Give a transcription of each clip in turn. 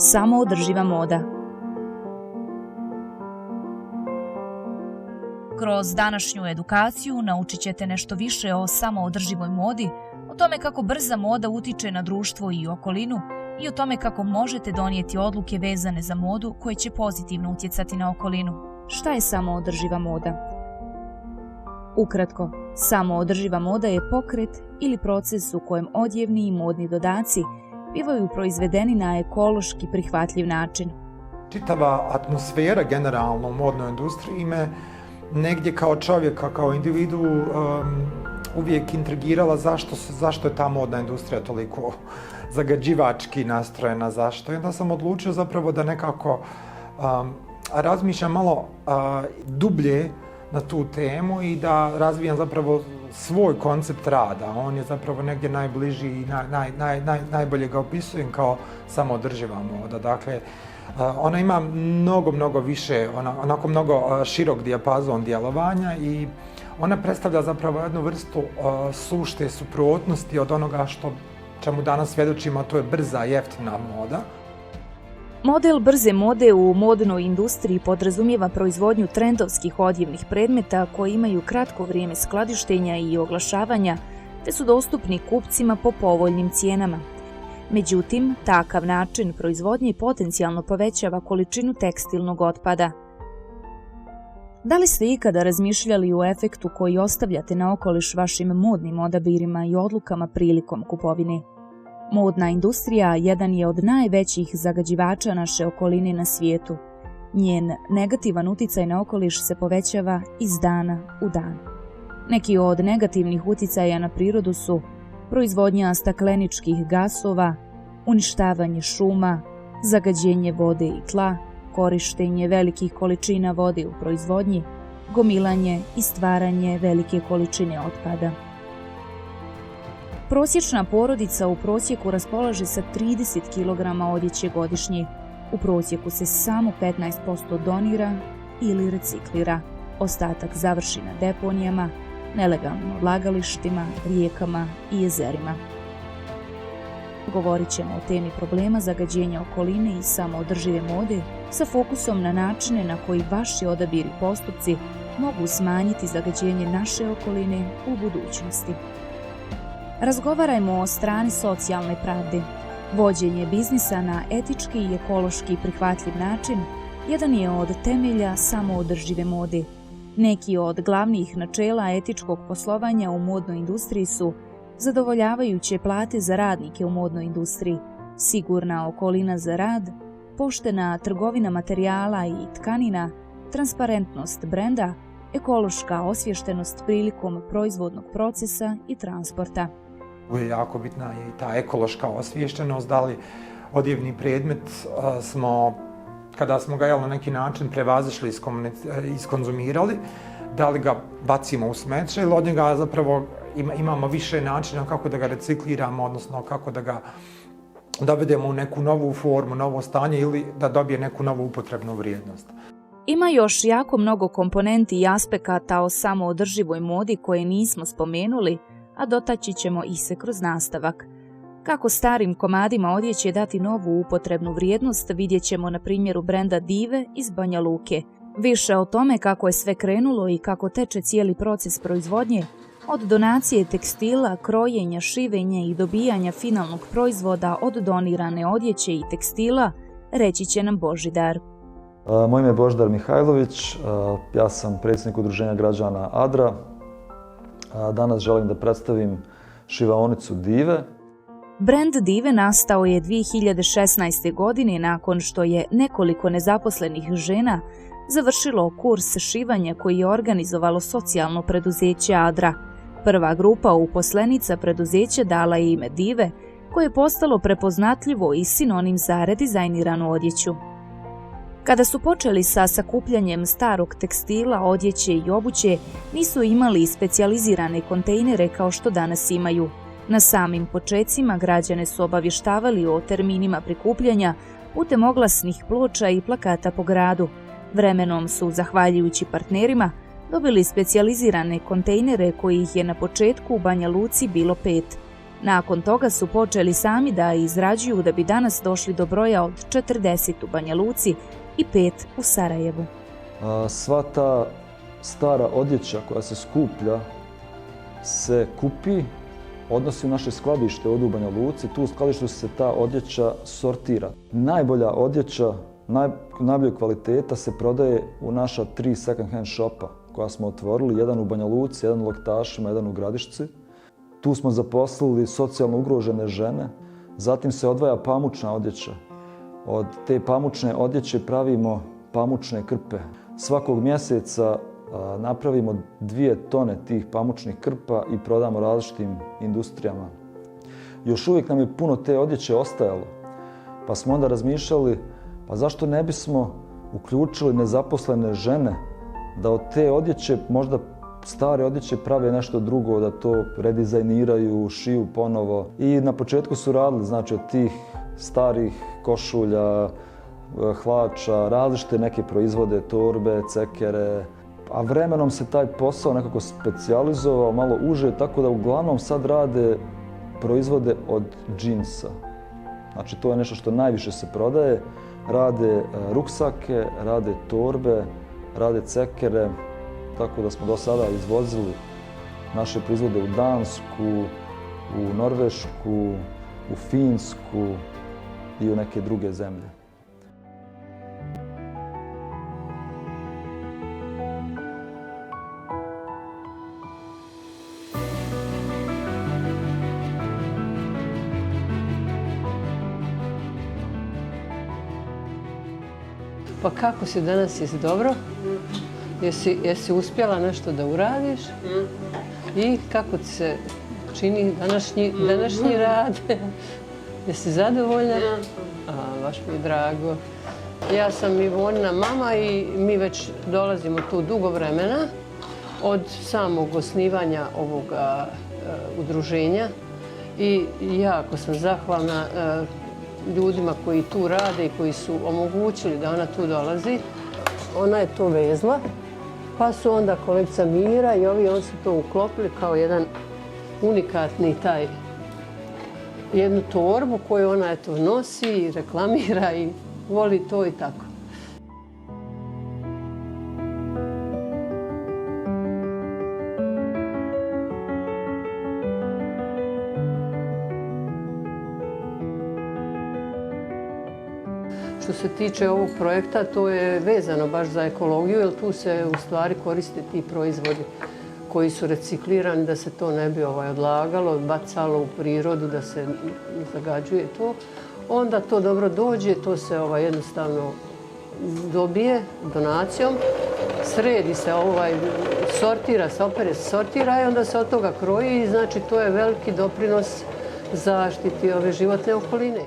Samoodrživa moda. Kroz današnju edukaciju naučit ćete nešto više o samoodrživoj modi, o tome kako brza moda utiče na društvo i okolinu i o tome kako možete donijeti odluke vezane za modu koje će pozitivno utjecati na okolinu. Šta je samoodrživa moda? Ukratko, samoodrživa moda je pokret ili proces u kojem odjevni i modni dodaci bivaju proizvedeni na ekološki prihvatljiv način. Čitava atmosfera generalno u modnoj industriji me negdje kao čovjeka, kao individu uvijek intrigirala zašto je ta modna industrija toliko zagađivački nastrojena, zašto. I onda sam odlučio zapravo da nekako razmišljam malo dublje na tu temu i da razvijam zapravo svoj koncept rada. On je zapravo negdje najbliži i najbolje ga opisujem kao samoodrživa moda. Dakle, ona ima mnogo više, onako mnogo širok dijapazon djelovanja i ona predstavlja zapravo jednu vrstu sušte suprotnosti od onoga čemu danas svjedočimo, a to je brza, jeftina moda. Model brze mode u modnoj industriji podrazumijeva proizvodnju trendovskih odjevnih predmeta koji imaju kratko vrijeme skladištenja i oglašavanja te su dostupni kupcima po povoljnim cijenama. Međutim, takav način proizvodnje potencijalno povećava količinu tekstilnog otpada. Da li ste ikada razmišljali o efektu koji ostavljate na okoliš vašim modnim odabirima i odlukama prilikom kupovine? Modna industrija jedan je od najvećih zagađivača naše okoline na svijetu. Njen negativan utjecaj na okoliš se povećava iz dana u dan. Neki od negativnih utjecaja na prirodu su proizvodnja stakleničkih gasova, uništavanje šuma, zagađenje vode i tla, korištenje velikih količina vode u proizvodnji, gomilanje i stvaranje velike količine otpada. Prosječna porodica u prosjeku raspolaže sa 30 kg odjeće godišnje. U prosjeku se samo 15% donira ili reciklira. Ostatak završi na deponijama, nelegalnim odlagalištima, rijekama i jezerima. Govorit ćemo o temi problema zagađenja okoline i samoodržive mode sa fokusom na načine na koji vaši odabiri i postupci mogu smanjiti zagađenje naše okoline u budućnosti. Razgovarajmo o strani socijalne pravde. Vođenje biznisa na etički i ekološki prihvatljiv način jedan je od temelja samoodržive mode. Neki od glavnih načela etičkog poslovanja u modnoj industriji su zadovoljavajuće plate za radnike u modnoj industriji, sigurna okolina za rad, poštena trgovina materijala i tkanina, transparentnost brenda, ekološka osviještenost prilikom proizvodnog procesa i transporta. Jako bitna je i ta ekološka osviještenost, da li odjevni predmet kada smo ga na neki način prevazišli, iskonzumirali, da li ga bacimo u smeće ili od njega zapravo imamo više načina kako da ga recikliramo, odnosno kako da ga dovedemo u neku novu formu, novo stanje ili da dobije neku novu upotrebnu vrijednost. Ima još jako mnogo komponenti i aspekata o samoodrživoj modi koje nismo spomenuli, a dotaći ćemo ih se kroz nastavak. Kako starim komadima odjeće dati novu upotrebnu vrijednost vidjet ćemo na primjeru brenda Dive iz Banja Luke. Više o tome kako je sve krenulo i kako teče cijeli proces proizvodnje, od donacije tekstila, krojenja, šivenja i dobijanja finalnog proizvoda od donirane odjeće i tekstila, reći će nam Božidar. Moje ime je Božidar Mihajlović, ja sam predsjednik Udruženja građana Adra. Danas želim da predstavim šivaonicu Dive. Brend Dive nastao je 2016. godine nakon što je nekoliko nezaposlenih žena završilo kurs šivanja koji je organizovalo socijalno preduzeće Adra. Prva grupa uposlenica preduzeća dala je ime Dive, koje je postalo prepoznatljivo i sinonim za redizajniranu odjeću. Kada su počeli sa sakupljanjem starog tekstila, odjeće i obuće, nisu imali specijalizirane kontejnere kao što danas imaju. Na samim počecima građane su obavještavali o terminima prikupljanja putem oglasnih ploča i plakata po gradu. Vremenom su, zahvaljujući partnerima, dobili specijalizirane kontejnere kojih je na početku u Banja Luci bilo 5. Nakon toga su počeli sami da izrađuju da bi danas došli do broja od 40 u Banja Luci i 5 u Sarajevu. Sva ta stara odjeća koja se skuplja se kupi, odnosi u naše skladište ovdje u Banja Luci. Tu u skladištu se ta odjeća sortira. Najbolja odjeća, najbolja kvaliteta se prodaje u naša 3 second hand shopa koja smo otvorili. Jedan u Banja Luci, jedan u Loktašima, jedan u Gradišci. Tu smo zaposlili socijalno ugrožene žene. Zatim se odvaja pamučna odjeća. Od te pamučne odjeće pravimo pamučne krpe. Svakog mjeseca napravimo 2 tone tih pamučnih krpa i prodamo različitim industrijama. Još uvijek nam je puno te odjeće ostajalo, pa smo onda razmišljali pa zašto ne bismo uključili nezaposlene žene da od te odjeće, možda stare odjeće, prave nešto drugo, da to redizajniraju, šiju ponovo. I na početku su radili, znači, od tih starih košulja, hlača, različite neke proizvode, torbe, cekere. A vremenom se taj posao nekako specijalizovao, malo uže, tako da uglavnom sad rade proizvode od džinsa. Znači, to je nešto što najviše se prodaje. Rade ruksake, rade torbe, rade cekere, tako da smo do sada izvozili naše proizvode u Dansku, u Norvešku, u Finsku i u neke druge zemlje. Pa kako si danas, jesi dobro? Jesi uspjela nešto da uradiš? I kako ti se čini današnji rad? Jesi zadovoljna? Baš mi je drago. Ja sam Ivonina mama i mi već dolazimo tu dugo vremena od samog osnivanja ovoga udruženja i jako sam zahvalna ljudima koji tu rade i koji su omogućili da ona tu dolazi. Ona je to vezla, pa su onda kolegica Mira i oni su to uklopili kao jedan unikatni jednu torbu koju ona nosi i reklamira i voli to i tako. Što se tiče ovog projekta, to je vezano baš za ekologiju, jer tu se u stvari koriste ti proizvodi koji su reciklirani, da se to ne bi odlagalo, bacalo u prirodu, da se zagađuje to. Onda to dobro dođe, to se jednostavno dobije donacijom, sredi se, sortira se, opere se, sortira i onda se od toga kroji i znači to je veliki doprinos zaštiti ove životne okoline.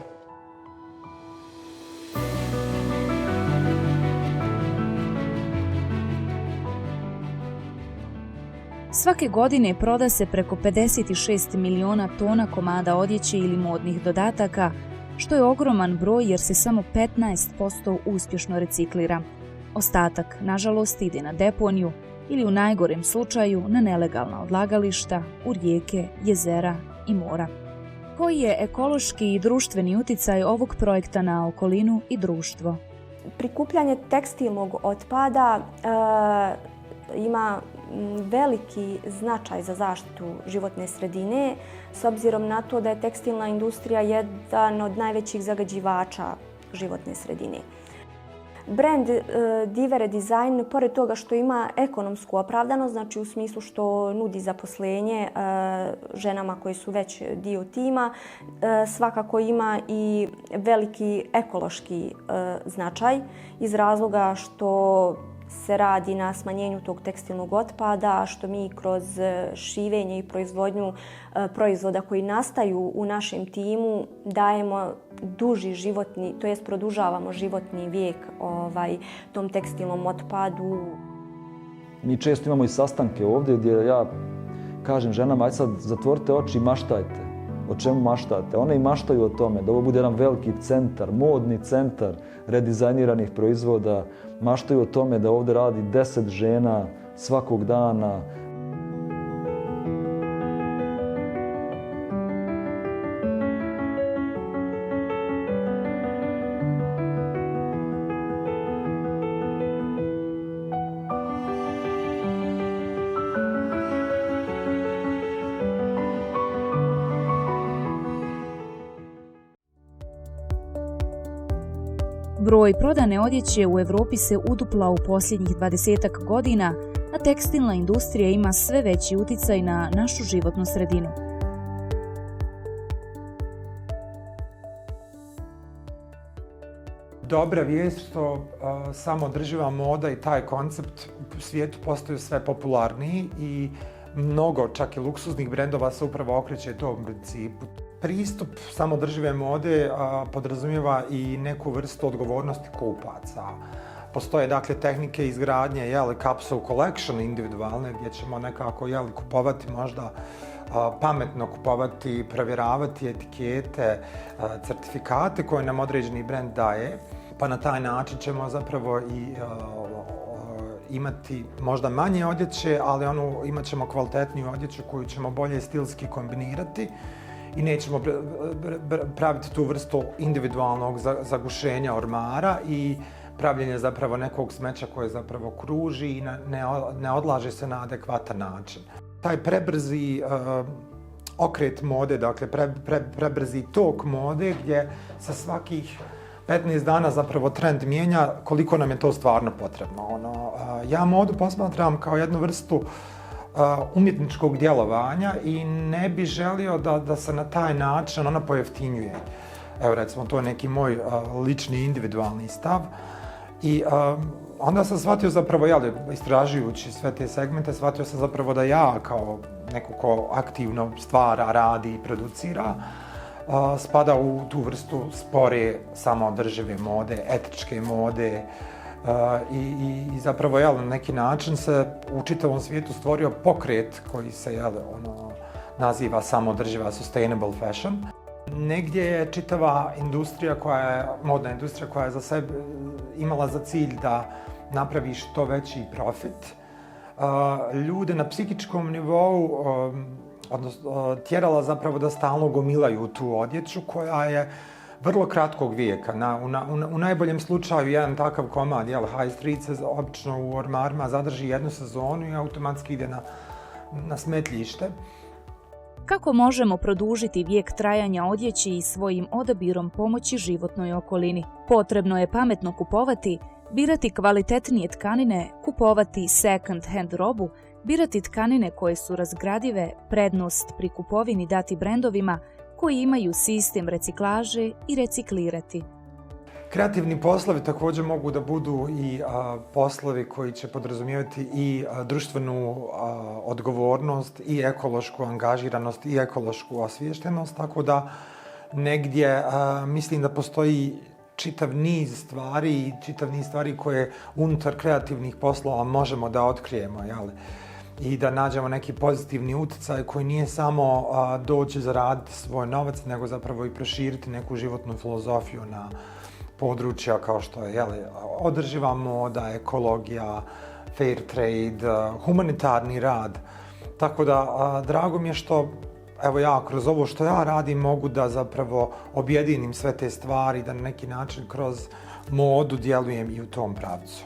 Svake godine proda se preko 56 miliona tona komada odjeće ili modnih dodataka, što je ogroman broj jer se samo 15% uspješno reciklira. Ostatak, nažalost, ide na deponiju ili u najgorem slučaju na nelegalna odlagališta, u rijeke, jezera i mora. Koji je ekološki i društveni uticaj ovog projekta na okolinu i društvo? Prikupljanje tekstilnog otpada ima veliki značaj za zaštitu životne sredine, s obzirom na to da je tekstilna industrija jedan od najvećih zagađivača životne sredine. Brand Divere Design, pored toga što ima ekonomsku opravdanost, znači u smislu što nudi zaposlenje ženama koje su već dio tima, svakako ima i veliki ekološki značaj iz razloga što se radi na smanjenju tog tekstilnog otpada, što mi kroz šivenje i proizvodnju proizvoda koji nastaju u našem timu dajemo duži životni, to jest produžavamo životni vijek tom tekstilnom otpadu. Mi često imamo i sastanke ovdje gdje ja kažem ženama, aj sad zatvorite oči i maštajte. O čemu maštate? One i maštaju o tome da ovo bude jedan veliki centar, modni centar redizajniranih proizvoda. Maštaju o tome da ovdje radi 10 žena svakog dana. Broj prodane odjeće u Evropi se uduplao u posljednjih 20 godina, a tekstilna industrija ima sve veći uticaj na našu životnu sredinu. Dobra vijest što samoodrživa moda i taj koncept u svijetu postaju sve popularniji i mnogo, čak i luksuznih brendova se upravo okreće tom principu. Pristup samoodržive mode podrazumijeva i neku vrstu odgovornosti kupaca. Postoje dakle tehnike izgradnje capsule collection individualne gdje ćemo nekako kupovati možda pametno kupovati, provjeravati etikete, certifikate koje nam određeni brend daje. Pa na taj način ćemo zapravo i imati možda manje odjeće, ali imat ćemo kvalitetniju odjeću koju ćemo bolje stilski kombinirati i nećemo praviti tu vrstu individualnog zagušenja ormara i pravljenje zapravo nekog smeća koje zapravo kruži i ne odlaže se na adekvatan način. Taj prebrzi okret mode, dakle prebrzi tok mode gdje sa svakih 15 dana zapravo trend mijenja koliko nam je to stvarno potrebno. Ja modu posmatram kao jednu vrstu umjetničkog djelovanja i ne bi želio da se na taj način ona pojeftinjuje. Evo recimo, to je neki moj lični individualni stav. I onda sam shvatio zapravo, istražujući sve te segmente, shvatio sam zapravo da ja kao neko ko aktivno stvara, radi i producira, spada u tu vrstu spore, samoodržive mode, etičke mode i zapravo na neki način se u čitavom svijetu stvorio pokret koji se naziva samoodrživa sustainable fashion. Negdje je čitava industrija modna industrija koja je za sebe imala za cilj da napravi što veći profit. Ljude na psihičkom nivou tjerala zapravo da stalno gomilaju tu odjeću koja je vrlo kratkog vijeka. U najboljem slučaju jedan takav komad, High Street se obično u ormarima zadrži jednu sezonu i automatski ide na smetljište. Kako možemo produžiti vijek trajanja odjeći i svojim odabirom pomoći životnoj okolini? Potrebno je pametno kupovati, birati kvalitetnije tkanine, kupovati second hand robu, birati tkanine koje su razgradive, prednost pri kupovini dati brendovima koji imaju sistem reciklaže i reciklirati. Kreativni poslovi također mogu da budu i poslovi koji će podrazumijevati i društvenu odgovornost i ekološku angažiranost i ekološku osviještenost, tako da negdje mislim da postoji čitav niz stvari koje unutar kreativnih poslova možemo da otkrijemo, i da nađemo neki pozitivni utjecaj koji nije samo doći zaraditi svoj novac, nego zapravo i proširiti neku životnu filozofiju na područja kao što je održiva moda, ekologija, fair trade, humanitarni rad. Tako da drago mi je što ja kroz ovo što ja radim mogu da zapravo objedinim sve te stvari, da na neki način kroz modu djelujem i u tom pravcu.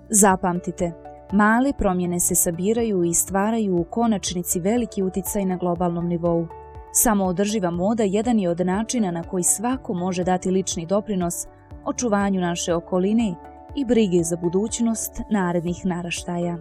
Zapamtite, male promjene se sabiraju i stvaraju u konačnici veliki uticaj na globalnom nivou. Samoodrživa moda jedan je od načina na koji svako može dati lični doprinos očuvanju naše okoline i brige za budućnost narednih naraštaja.